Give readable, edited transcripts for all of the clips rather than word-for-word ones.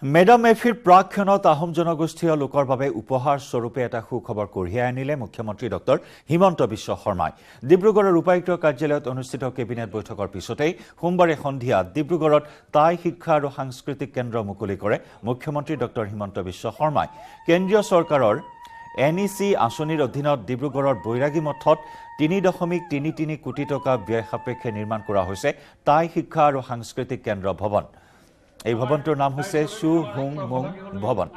Madam মেফিৰ প্ৰাক্ষণত Ahom জনগোষ্ঠীয় লোকৰ বাবে উপহাৰ স্বৰূপে এটা সুখবৰ কঢ়িয়াই আনিলে মুখ্যমন্ত্ৰী ডক্টৰ হিমন্ত বিশ্ব শৰ্মাই। ডিব্ৰুগড়ৰ উপায়ুক্ত কাৰ্যালয়ত অনুষ্ঠিত কেবিনেট বৈঠকৰ পিছতেই সোমবাৰে সন্ধিয়া ডিব্ৰুগড়ত টাই শিক্ষা আৰু সাংস্কৃতিক কেন্দ্ৰ মুকলি কৰে মুখ্যমন্ত্ৰী ডক্টৰ হিমন্ত বিশ্ব শৰ্মাই। কেন্দ্ৰীয় চৰকাৰৰ NEC আঁচনিৰ অধীনত ডিব্ৰুগড়ৰ বৈৰাগী মঠত ৩.৩৩ কোটি টকা ব্যয় সাপেক্ষে নিৰ্মাণ কৰা হৈছে টাই শিক্ষা আৰু সাংস্কৃতিক কেন্দ্ৰ ভৱন। এই ভৱনটোৰ নাম হৈছে সু হুং মুং ভৱন।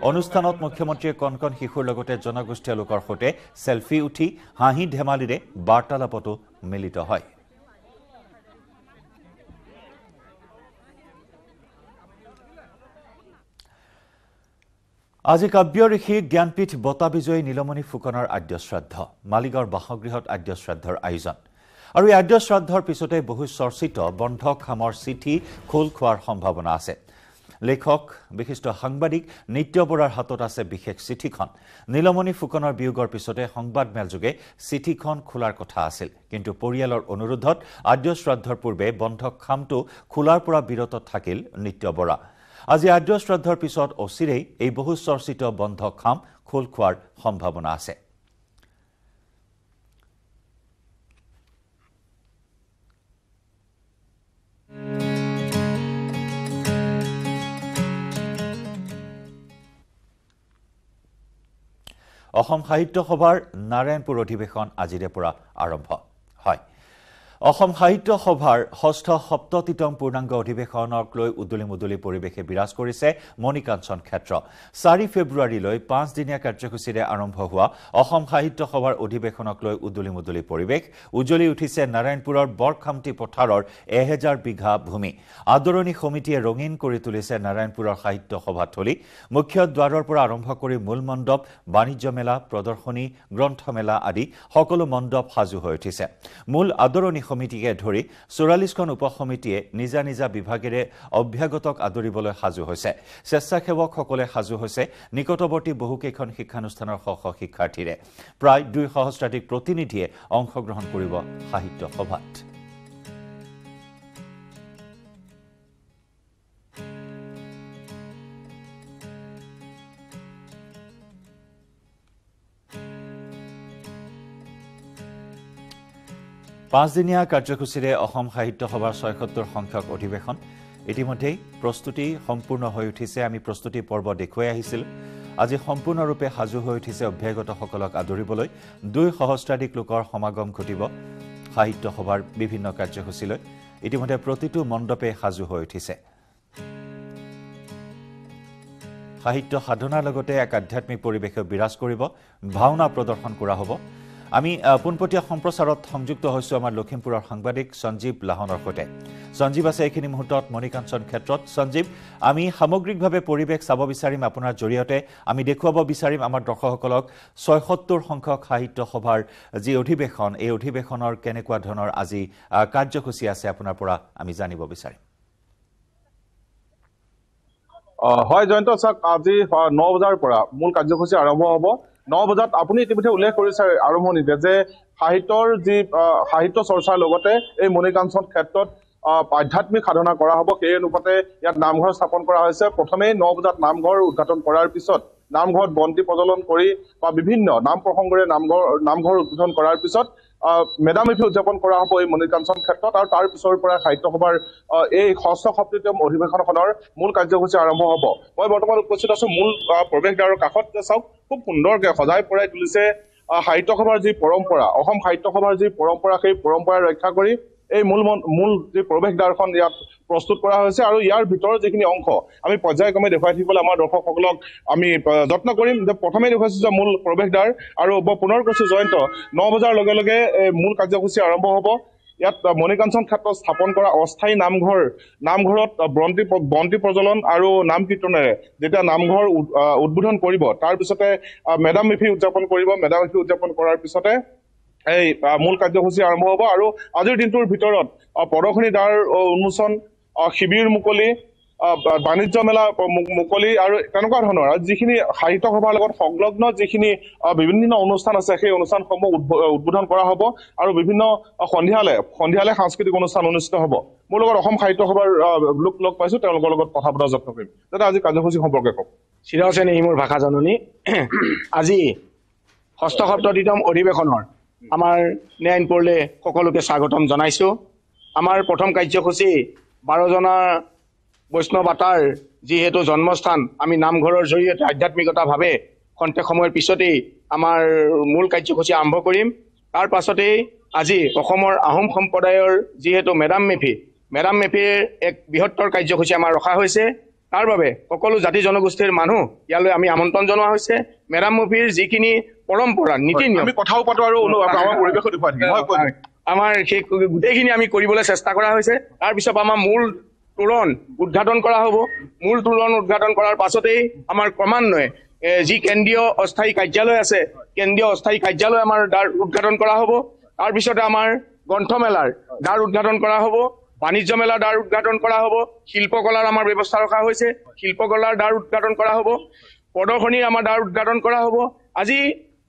অনুষ্ঠানত মুখ্যমন্ত্ৰীয়ে কণ শিশুৰ লগতে জনগোষ্ঠীয় লোকৰ সৈতে সেলফি উঠি হাঁহি ধেমালিৰে বাৰ্তালাপতো মিলিত হয়। আজি কাব্য ঋষি জ্ঞানপীঠ বঁটা বিজয়ী নীলমণি ফুকনৰ আদ্য শ্ৰাদ্ধ। মালিগাঁৱৰ বাসগৃহত আদ্য শ্ৰাদ্ধৰ আয়োজন। আৰু এই আদ্য শ্ৰাদ্ধৰ পিছতে বহু চৰ্চিত বন্ধ খামৰ চিঠি খোল খোৱাৰ সম্ভাৱনা আছে। লেখক বিশিষ্ট সাংবাদিক নিত্য বৰাৰ হাতত আছে বিশেষ চিঠিখন। নীলমণি ফুকনৰ বিয়োগৰ পিছতে সংবাদমেলযোগে চিঠিখন খোলাৰ কথা আছিল, কিন্তু পৰিয়ালৰ অনুৰোধত আদ্য শ্ৰাদ্ধৰ পূৰ্বে বন্ধ খামটো খোলাৰ পৰা বিৰত থাকিল নিত্য বৰা। আজি আদ্য শ্ৰাদ্ধৰ পিছত অচিৰেই এই বহু চৰ্চিত বন্ধ খাম খোল খোৱাৰ সম্ভাৱনা আছে। অসম সাহিত্য সভাৰ নাৰায়ণপুৰ অধিৱেশন আজিৰে পৰা আৰম্ভ হয়। অসম সাহিত্য সভাৰ ষষ্ঠ সপ্ততিতম পূৰ্ণাংগ অধিৱেশনক লৈ উদুলি মুদুলি পৰিৱেশে বিৰাজ কৰিছে মণিকাঞ্চন ক্ষেত্ৰ। 4 ফেব্ৰুৱাৰীলৈ 5 দিনীয়া কাৰ্যসূচীৰে আৰম্ভ হোৱা অসম সাহিত্য সভাৰ অধিৱেশনক লৈ উদুলি মুদুলি পৰিৱেশ। উজ্বলি উঠিছে নাৰায়ণপুৰৰ বৰখামটি পথাৰৰ 1000 বিঘা ভূমি। আদৰণি সমিতিয়ে ৰঙীন কৰি তুলিছে নাৰায়ণপুৰৰ সাহিত্য সভাথলী। মুখ্য দ্বাৰৰ পৰা আৰম্ভ কৰি মূল মণ্ডপ, বাণিজ্য মেলা, প্ৰদৰ্শনী, গ্ৰন্থমেলা আদি সকলো মণ্ডপ সাজু হৈ উঠিছে। মূল আদৰণি সমিতিকে ধৰি 44খন উপসমিতিয়ে নিজা নিজা বিভাগেৰে অভ্যাগতক আদৰিবলৈ সাজু হৈছে। স্বেচ্ছাসেৱকসকলে সাজু হৈছে নিকটৱৰ্তী বহুকেইখন শিক্ষানুষ্ঠানৰ শ শ শিক্ষাৰ্থীৰে। প্ৰায় 2 সহস্ৰাধিক প্ৰতিনিধিয়ে অংশগ্ৰহণ কৰিব সাহিত্য সভাত। পাঁচদিনীয়া কাৰ্যসূচীৰে অসম সাহিত্য সভাৰ 76 সংখ্যক অধিৱেশন ইতিমধ্যেই প্ৰস্তুতি সম্পূৰ্ণ হৈ উঠিছে। আমি প্ৰস্তুতি পৰ্ব দেখুৱাই আহিছিলোঁ। আজি সম্পূৰ্ণৰূপে সাজু হৈ উঠিছে অভ্যাগতসকলক আদৰিবলৈ। 2 সহস্ৰাধিক লোকৰ সমাগম ঘটিব সাহিত্য সভাৰ বিভিন্ন কাৰ্যসূচীলৈ। ইতিমধ্যে প্ৰতিটো মণ্ডপে সাজু হৈ উঠিছে। সাহিত্য সাধনাৰ লগতে এক আধ্যাত্মিক পৰিৱেশে বিৰাজ কৰিব। ভাওনা প্ৰদৰ্শন কৰা হ'ব। আমি পোনপটীয়া সম্প্ৰচাৰত সংযুক্ত হৈছোঁ আমাৰ লখিমপুৰৰ সাংবাদিক সঞ্জীৱ লাহনৰ সৈতে। সঞ্জীৱ আছে এইখিনি মুহূৰ্তত মণিকাঞ্চন ক্ষেত্ৰত। সঞ্জীৱ, আমি সামগ্ৰিকভাৱে পৰিৱেশ চাব বিচাৰিম আপোনাৰ জৰিয়তে। আমি দেখুৱাব বিচাৰিম আমাৰ দৰ্শকসকলক 76 সংখ্যক সাহিত্য সভাৰ যি অধিৱেশন, এই অধিৱেশনৰ কেনেকুৱা ধৰণৰ আজি কাৰ্যসূচী আছে আপোনাৰ পৰা আমি জানিব বিচাৰিম। হয় জয়ন্ত, চাওক আজি 9 বজাৰ পৰা মূল কাৰ্যসূচী আৰম্ভ হ'ব। 9 বজাত আপুনি ইতিমধ্যে উল্লেখ কৰিছে আৰম্ভণিতে যে সাহিত্যৰ যি সাহিত্য চৰ্চাৰ লগতে এই মণিকাঞ্চন ক্ষেত্ৰত আধ্যাত্মিক সাধনা কৰা হ'ব। সেই অনুপাতে ইয়াত নামঘৰ স্থাপন কৰা হৈছে। প্ৰথমেই 9 বজাত নামঘৰ উদ্ঘাটন কৰাৰ পিছত নামঘৰত বন্তি প্ৰজ্বলন কৰি বা বিভিন্ন নাম প্ৰসংগৰে নামঘৰ উদ্বোধন কৰাৰ পিছত মেডামেফি উদযাপন কৰা হ'ব এই মণিকাঞ্চন ক্ষেত্ৰত। আৰু তাৰ পিছৰ পৰা সাহিত্য সভাৰ এই ষষ্ঠ সপ্ততিতম অধিৱেশনখনৰ মূল কাৰ্যসূচী আৰম্ভ হ'ব। মই বৰ্তমান উপস্থিত আছো মূল প্ৰৱেশদ্বাৰৰ কাষত। চাওক খুব সুন্দৰকৈ সজাই পৰাই তুলিছে সাহিত্য সভাৰ যি পৰম্পৰা, অসম সাহিত্য সভাৰ যি পৰম্পৰা, সেই পৰম্পৰা ৰক্ষা কৰি এই মূল যি প্ৰৱেশদ্বাৰখন ইয়াত প্ৰস্তুত কৰা হৈছে। আৰু ইয়াৰ ভিতৰৰ যিখিনি অংশ আমি পৰ্যায়ক্ৰমে দেখুৱাই থাকিবলৈ আমাৰ দৰ্শকসকলক আমি যত্ন কৰিম। যে প্ৰথমে দেখুৱাইছো যে মূল প্ৰৱেশদ্বাৰ, আৰু পুনৰ কৈছো জয়ন্ত, 9 বজাৰ লগে লগে মূল কাৰ্যসূচী আৰম্ভ হ'ব। ইয়াত মণিকাঞ্চন ক্ষেত্ৰত স্থাপন কৰা অস্থায়ী নামঘৰত বন্তি প্ৰজ্বলন আৰু নাম কীৰ্তনেৰে যেতিয়া নামঘৰ উদ্বোধন কৰিব, তাৰ পিছতে মেডামেফি উদযাপন কৰিব। মেডামেফি উদযাপন কৰাৰ পিছতে এই মূল কাৰ্যসূচী আৰম্ভ হ'ব। আৰু আজিৰ দিনটোৰ ভিতৰত প্ৰদৰ্শনী দ্বাৰ উন্মোচন, শিবিৰ মুকলি, বাণিজ্য মেলা মুকলি আৰু তেনেকুৱা ধৰণৰ যিখিনি সাহিত্য সভাৰ লগত সংলগ্ন যিখিনি বিভিন্ন অনুষ্ঠান আছে সেই অনুষ্ঠানসমূহ উদ্বোধন কৰা হ'ব আৰু বিভিন্ন সন্ধিয়ালে সাংস্কৃতিক অনুষ্ঠান অনুষ্ঠিত হ'ব মোৰ লগত অসম সাহিত্য সভাৰ লোক লগ পাইছো তেওঁলোকৰ লগত কথা পতাৰ যত্ন কৰিম দাদা আজি কাৰ্যসূচী সম্পৰ্কে কওক চিৰচেনী মোৰ ভাষা জননী আজি ষষ্ঠ সপ্ততিতম অধিৱেশনৰ আমাৰ ন্যায়পুৰলৈ সকলোকে স্বাগতম জনাইছো আমাৰ প্ৰথম কাৰ্যসূচী 12 জনা বৈষ্ণৱ আতাৰ যিহেতু জন্মস্থান আমি নামঘৰৰ জৰিয়তে আধ্যাত্মিকতাভাৱে খন্তেক সময়ৰ পিছতেই আমাৰ মূল কাৰ্যসূচী আৰম্ভ কৰিম তাৰ পাছতেই আজি অসমৰ আহোম সম্প্ৰদায়ৰ যিহেতু মেডাম মেফিৰ এক বৃহত্তৰ কাৰ্যসূচী আমাৰ ৰখা হৈছে তাৰ বাবে সকলো জাতি জনগোষ্ঠীৰ মানুহ ইয়ালৈ আমি আমন্ত্ৰণ জনোৱা হৈছে মেডাম মেফিৰ যিখিনি পৰম্পৰা নীতি নিয়ম আমি কথাও পাতো আৰু আমাৰ পৰিৱেশত দেখুৱাই থাকিম আমাৰ সেই গোটেইখিনি আমি কৰিবলৈ চেষ্টা কৰা হৈছে তাৰ পিছত আমাৰ মূল তোৰণ উদ্ঘাটন কৰা হ'ব মূল তোৰণ উদ্ঘাটন কৰাৰ পাছতেই আমাৰ ক্ৰমান্বয়ে যি কেন্দ্ৰীয় অস্থায়ী কাৰ্যালয় আছে কেন্দ্ৰীয় অস্থায়ী কাৰ্যালয় আমাৰ দ্বাৰ উদ্ঘাটন কৰা হ'ব তাৰ পিছতে আমাৰ গ্ৰন্থমেলাৰ দ্বাৰ উদ্ঘাটন কৰা হ'ব বাণিজ্য মেলাৰ দ্বাৰ উদ্ঘাটন কৰা হ'ব শিল্পকলাৰ আমাৰ ব্যৱস্থা ৰখা হৈছে শিল্পকলাৰ দ্বাৰ উদ্ঘাটন কৰা হ'ব প্ৰদৰ্শনীৰ আমাৰ দ্বাৰ উদ্ঘাটন কৰা হ'ব আজি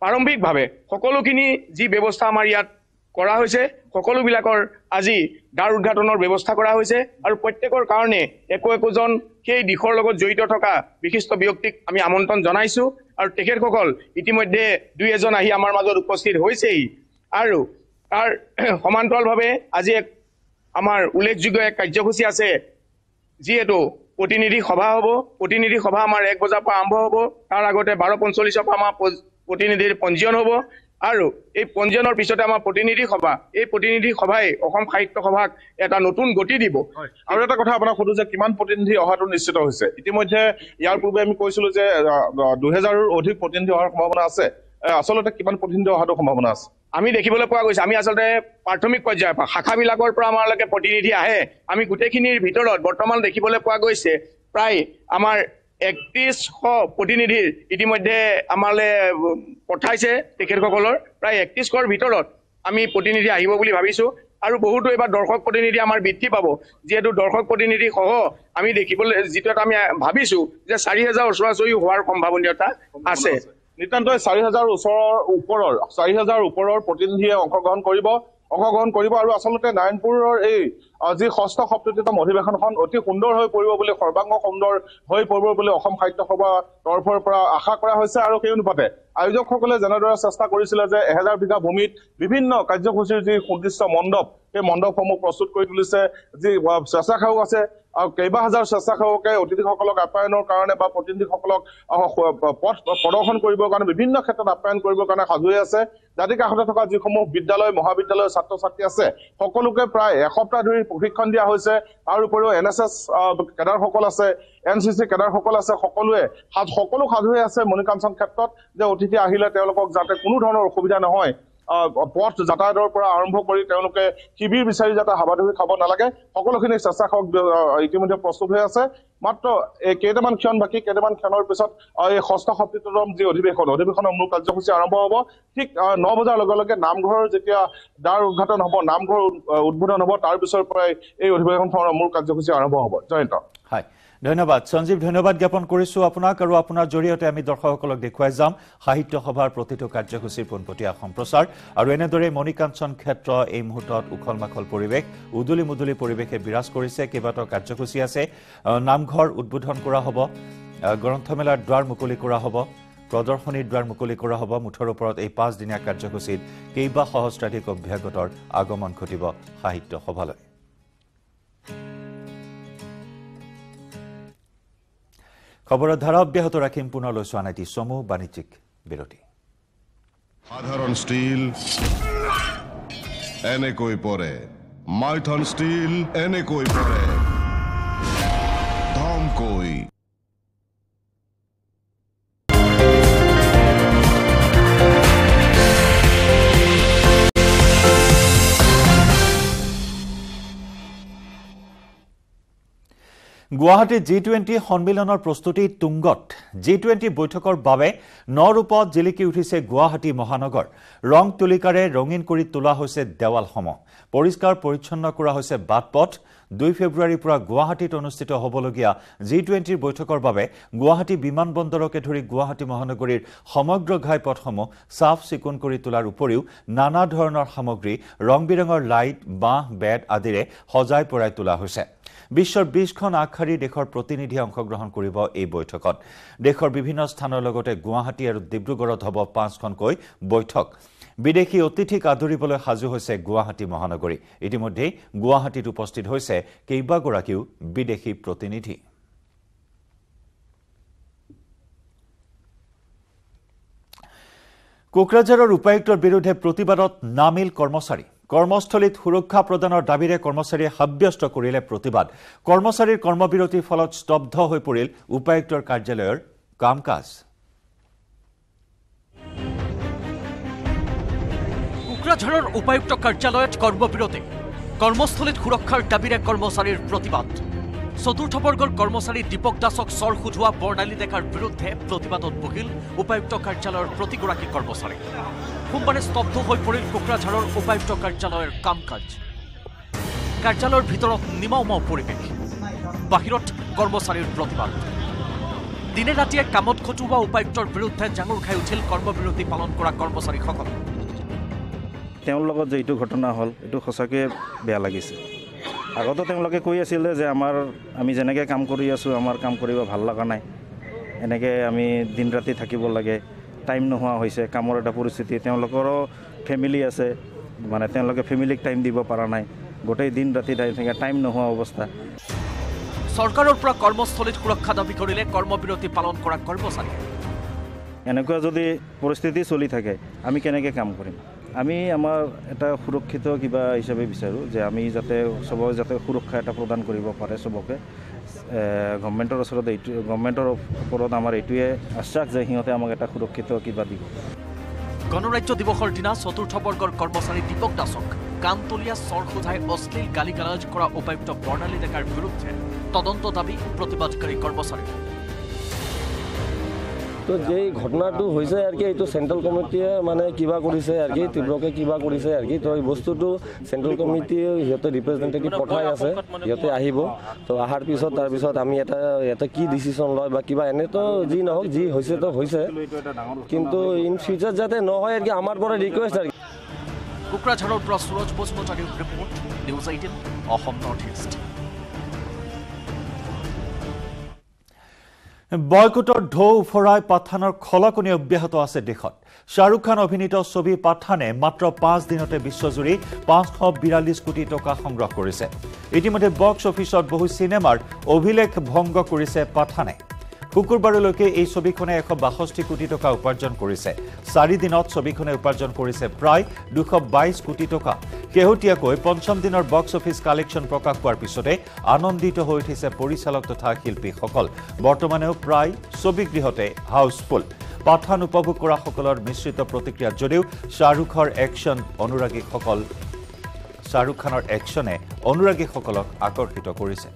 প্ৰাৰম্ভিকভাৱে সকলোখিনি যি ব্যৱস্থা আমাৰ ইয়াত কৰা হৈছে সকলোবিলাকৰ আজি দ্বাৰ উদ্ঘাটনৰ ব্যৱস্থা কৰা হৈছে আৰু প্ৰত্যেকৰ কাৰণে একোজন সেই দিশৰ লগত জড়িত থকা বিশিষ্ট ব্যক্তিক আমি আমন্ত্ৰণ জনাইছো আৰু তেখেতসকল ইতিমধ্যে দুই এজন আহি আমাৰ মাজত উপস্থিত হৈছেই আৰু তাৰ সমান্তৰালভাৱে আজি আমাৰ উল্লেখযোগ্য এক কাৰ্যসূচী আছে যিহেতু প্ৰতিনিধি সভা হ'ব প্ৰতিনিধি সভা আমাৰ 1 বজাৰ পৰা আৰম্ভ হ'ব তাৰ আগতে 12:45 পৰা আমাৰ প্ৰতিনিধিৰ পঞ্জীয়ন হ'ব আৰু এই পঞ্জীয়নৰ পিছতে আমাৰ প্ৰতিনিধি সভা এই প্ৰতিনিধি সভাই অসম সাহিত্য সভাক এটা নতুন গতি দিব আৰু এটা কথা আপোনাক সুধো যে কিমান প্ৰতিনিধি অহাটো নিশ্চিত হৈছে ইতিমধ্যে ইয়াৰ পূৰ্বে আমি কৈছিলো যে 2000ৰ অধিক প্ৰতিনিধি অহাৰ সম্ভাৱনা আছে আচলতে কিমান প্ৰতিনিধি অহাটো সম্ভাৱনা আছে আমি দেখিবলৈ পোৱা গৈছে আমি আচলতে প্ৰাথমিক পৰ্যায়ৰ পৰা শাখাবিলাকৰ পৰা আমাৰলৈকে প্ৰতিনিধি আহে আমি গোটেইখিনিৰ ভিতৰত বৰ্তমান দেখিবলৈ পোৱা গৈছে প্ৰায় আমাৰ 3100 প্ৰতিনিধিৰ ইতিমধ্যে আমালৈ পঠাইছে তেখেতসকলৰ প্ৰায় 3100ৰ ভিতৰত আমি প্ৰতিনিধি আহিব বুলি ভাবিছো আৰু বহুতো এবাৰ দৰ্শক প্ৰতিনিধি আমাৰ বৃদ্ধি পাব যিহেতু দৰ্শক প্ৰতিনিধি সহ আমি দেখিবলৈ যিটো আমি ভাবিছো যে 4000 ওচৰা-ওচৰি হোৱাৰ সম্ভাৱনীয়তা আছে নিতান্তই 4000 ওপৰৰ প্ৰতিনিধিয়ে অংশগ্ৰহণ কৰিব আৰু আচলতে নাৰায়ণপুৰৰ এই যি ষষ্ঠ সপ্ততিতম অধিৱেশনখন অতি সুন্দৰ হৈ পৰিব বুলি সৰ্বাংগ সুন্দৰ হৈ পৰিব বুলি অসম সাহিত্য সভা তৰফৰ পৰা আশা কৰা হৈছে আৰু সেই অনুপাতে আয়োজকসকলে যেনেদৰে চেষ্টা কৰিছিলে যে 1000 বিঘা ভূমিত বিভিন্ন কাৰ্যসূচীৰ যি সুদৃশ্য মণ্ডপ সেই মণ্ডপসমূহ প্ৰস্তুত কৰি তুলিছে যি স্বেচ্ছাসেৱক আছে আৰু কেইবা হাজাৰ স্বেচ্ছাসেৱকে অতিথিসকলক আপ্যায়নৰ কাৰণে বা প্ৰতিনিধিসকলক পথ প্ৰদৰ্শন কৰিবৰ কাৰণে বিভিন্ন ক্ষেত্ৰত আপ্যায়ন কৰিবৰ কাৰণে সাজু হৈ আছে জাতি কাষতে থকা যিসমূহ বিদ্যালয় মহাবিদ্যালয়ৰ ছাত্ৰ ছাত্ৰী আছে সকলোকে প্ৰায় এসপ্তাহ ধৰি প্ৰশিক্ষণ দিয়া হৈছে তাৰ উপৰিও NSS কেডাৰসকল আছে NCC কেডাৰসকল আছে সকলো সাজু হৈ আছে মণিকাঞ্চন ক্ষেত্ৰত যে অতিথি আহিলে তেওঁলোকক যাতে কোনো ধৰণৰ অসুবিধা নহয় পথ যাতায়াতৰ পৰা আৰম্ভ কৰি তেওঁলোকে শিবিৰ বিচাৰি যাতে হাবাধুবি খাব নালাগে সকলোখিনি স্বেচ্ছাসেৱক ইতিমধ্যে প্ৰস্তুত হৈ আছে মাত্ৰ কেইটামান ক্ষণ বাকী কেইটামান ক্ষণৰ পিছত এই ষষ্ঠ সপ্ততিতম যি অধিৱেশনৰ মূল কাৰ্যসূচী আৰম্ভ হ'ব ঠিক 9 বজাৰ লগে লগে নামঘৰৰ যেতিয়া দ্বাৰ উদ্ঘাটন হ'ব নামঘৰ উদ্বোধন হ'ব তাৰ পিছৰ পৰাই এই অধিৱেশনখনৰ মূল কাৰ্যসূচী আৰম্ভ হ'ব জয়ন্ত হয় ধন্যবাদ সঞ্জীৱ ধন্যবাদ জ্ঞাপন কৰিছো আপোনাক আৰু আপোনাৰ জৰিয়তে আমি দৰ্শকসকলক দেখুৱাই যাম সাহিত্য সভাৰ প্ৰতিটো কাৰ্যসূচীৰ পোনপটীয়া সম্প্ৰচাৰ আৰু এনেদৰে মণিকাঞ্চন ক্ষেত্ৰ এই মুহূৰ্তত উখল মাখল পৰিৱেশ উদুলি মুদুলি পৰিৱেশে বিৰাজ কৰিছে কেইবাটাও কাৰ্যসূচী আছে নামঘৰ উদ্বোধন কৰা হ'ব গ্ৰন্থমেলাৰ দ্বাৰ মুকলি কৰা হ'ব প্ৰদৰ্শনীৰ দ্বাৰ মুকলি কৰা হ'ব মুঠৰ ওপৰত এই 5 দিনীয়া কাৰ্যসূচীত কেইবা সহস্ৰাধিক অভ্যাগতৰ আগমন ঘটিব সাহিত্য সভালৈ খবৰৰ ধাৰা অব্যাহত ৰাখিম পুনৰ লৈছো আন এটি চমু বাণিজ্যিক বিৰতি সাধাৰণ ষ্টীল এনেকৈ পৰে মাইথন ষ্টীল এনেকৈ পৰে ধমকৈ গুৱাহাটী G20 সন্মিলনৰ প্ৰস্তুতি তুংগত G20 বৈঠকৰ বাবে নৰূপত জিলিকি উঠিছে গুৱাহাটী মহানগৰ ৰং তুলিকাৰে ৰঙীন কৰি তোলা হৈছে দেৱালসমূহ পৰিষ্কাৰ পৰিচ্ছন্ন কৰা হৈছে বাটপথ 2 ফেব্ৰুৱাৰীৰ পৰা গুৱাহাটীত অনুষ্ঠিত হ'বলগীয়া G20 বৈঠকৰ বাবে গুৱাহাটী বিমানবন্দৰকে ধৰি গুৱাহাটী মহানগৰীৰ সমগ্ৰ ঘাইপথসমূহ সাফ চিকুণ কৰি তোলাৰ উপৰিও নানা ধৰণৰ সামগ্ৰী ৰং-বিৰঙৰ লাইট বাঁহ বেড আদিৰে সজাই পৰাই তোলা হৈছে বিশ্বৰ 20খন আগশাৰী দেশৰ প্ৰতিনিধি অংশগ্ৰহণ কৰিব এই বৈঠকত দেশৰ বিভিন্ন স্থানৰ লগতে গুৱাহাটী আৰু ডিব্ৰুগড়ত হ'ব 5খনকৈ বৈঠক বিদেশী অতিথিক আদৰিবলৈ সাজু হৈছে গুৱাহাটী মহানগৰী ইতিমধ্যে গুৱাহাটীত উপস্থিত হৈছে কেইবাগৰাকীও বিদেশী প্ৰতিনিধি কোকৰাঝাৰৰ উপায়ুক্তৰ বিৰুদ্ধে প্ৰতিবাদত নামিল কৰ্মচাৰী কৰ্মস্থলীত সুৰক্ষা প্ৰদানৰ দাবীৰে কৰ্মচাৰীয়ে সাব্যস্ত কৰিলে প্ৰতিবাদ কৰ্মচাৰীৰ কৰ্মবিৰতিৰ ফলত স্তব্ধ হৈ পৰিল উপায়ুক্তৰ কাৰ্যালয়ৰ কাম-কাজ কোকৰাঝাৰৰ উপায়ুক্ত কাৰ্যালয়ত কৰ্মবিৰতি কৰ্মস্থলীত সুৰক্ষাৰ দাবীৰে কৰ্মচাৰীৰ প্ৰতিবাদ চতুৰ্থ বৰ্গৰ কৰ্মচাৰী দীপক দাসক চৰ খুধুৱা বৰ্ণালী ডেকাৰ বিৰুদ্ধে প্ৰতিবাদত বহিল উপায়ুক্ত কাৰ্যালয়ৰ প্ৰতিগৰাকী কৰ্মচাৰী সোমবাৰে স্তব্ধ হৈ পৰিল কোকৰাঝাৰৰ উপায়ুক্ত কাৰ্যালয়ৰ কাম-কাজ কাৰ্যালয়ৰ ভিতৰত নিমাওমাও পৰিৱেশ বাহিৰত কৰ্মচাৰীৰ প্ৰতিবাদ দিনে ৰাতিয়ে কামত খটুৱা উপায়ুক্তৰ বিৰুদ্ধে জাঙুৰ খাই উঠিল কৰ্মবিৰতি পালন কৰা কৰ্মচাৰীসকল তেওঁৰ লগত যে এইটো ঘটনা হ'ল এইটো সঁচাকৈ বেয়া লাগিছে আগতে তেওঁলোকে কৈ আছিলে যে আমি যেনেকৈ কাম কৰি আছোঁ আমাৰ কাম কৰিব ভাল লগা নাই এনেকৈ আমি দিন ৰাতি থাকিব লাগে টাইম নোহোৱা হৈছে কামৰ এটা পৰিস্থিতি তেওঁলোকৰো ফেমিলি আছে মানে তেওঁলোকে ফেমিলিক টাইম দিব পৰা নাই গোটেই দিন ৰাতি টাইম নোহোৱা অৱস্থা চৰকাৰৰ পৰা কৰ্মস্থলীত সুৰক্ষা দাবী কৰিলে কৰ্মবিৰতি পালন কৰা কৰ্মচাৰী এনেকুৱা যদি পৰিস্থিতি চলি থাকে আমি কেনেকৈ কাম কৰিম আমি আমাৰ এটা সুৰক্ষিত কিবা হিচাপে বিচাৰোঁ যে আমি যাতে সবকে যাতে সুৰক্ষা এটা প্ৰদান কৰিব পাৰে সবকে গভৰ্ণমেণ্টৰ ওপৰত আমাৰ এইটোৱে আশ্বাস যে সিহঁতে আমাক এটা সুৰক্ষিত কিবা দিব গণৰাজ্য দিৱসৰ দিনা চতুৰ্থ বৰ্গৰ কৰ্মচাৰী দীপক দাসক কাণতলীয়া চৰ সোধাই অশ্লীল গালি গালাজ কৰা উপায়ুক্ত বৰ্ণালী ডেকাৰ বিৰুদ্ধে তদন্ত দাবী প্ৰতিবাদকাৰী কৰ্মচাৰী তো যেই ঘটনাটো হৈছে আৰ কি এইটো সেন্ট্ৰাল কমিটিয়ে মানে কিবা কৰিছে আৰ কি তীব্ৰকে কিবা কৰিছে আৰ কি তো এই বস্তুটো সেন্ট্ৰাল কমিটি ইহঁতে ৰিপ্ৰেজেন্টেটিভ পঠাই আছে ইহঁতে আহিব তো আহাৰ পিছত তাৰ পিছত আমি এটা কি ডিসিশন লয় বা কিবা এনে তো যি নহওক যি হৈছে তো হৈছে কিন্তু ইন ফিউচার যাতে নহয় আর কি আমাৰ পৰা ৰিকুৱেষ্ট আৰ কোকৰাঝাৰৰ পৰা সুৰজ বসুমতাৰীৰ report news 18 Assam north east বয়কটৰ ঢৌ উফৰাই পাঠানৰ খলকনি অব্যাহত আছে দেশত শাহৰুখ খান অভিনীত ছবি পাঠানে মাত্ৰ 5 দিনতে বিশ্বজুৰি 542 কোটি টকা সংগ্ৰহ কৰিছে ইতিমধ্যে বক্স অফিচত বহু সিনেমাৰ অভিলেখ ভংগ কৰিছে পাঠানে শুকুৰবাৰলৈকে এই ছবিখনে 162 কোটি টকা উপাৰ্জন কৰিছে 4 দিনত ছবিখনে উপাৰ্জন কৰিছে প্ৰায় 222 কোটি টকা কেহতিয়াকৈ পঞ্চম দিনৰ বক্স অফিচ কালেকশ্যন প্ৰকাশ পোৱাৰ পিছতে আনন্দিত হৈ উঠিছে পৰিচালক তথা শিল্পীসকল বৰ্তমানেও প্ৰায় ছবিগৃহতে হাউসফুল পাঠান উপভোগ কৰা সকলৰ মিশ্ৰিত প্ৰতিক্ৰিয়া যদিও শাহৰুখ খানৰ একশ্যনে অনুৰাগীসকলক আকৰ্ষিত কৰিছে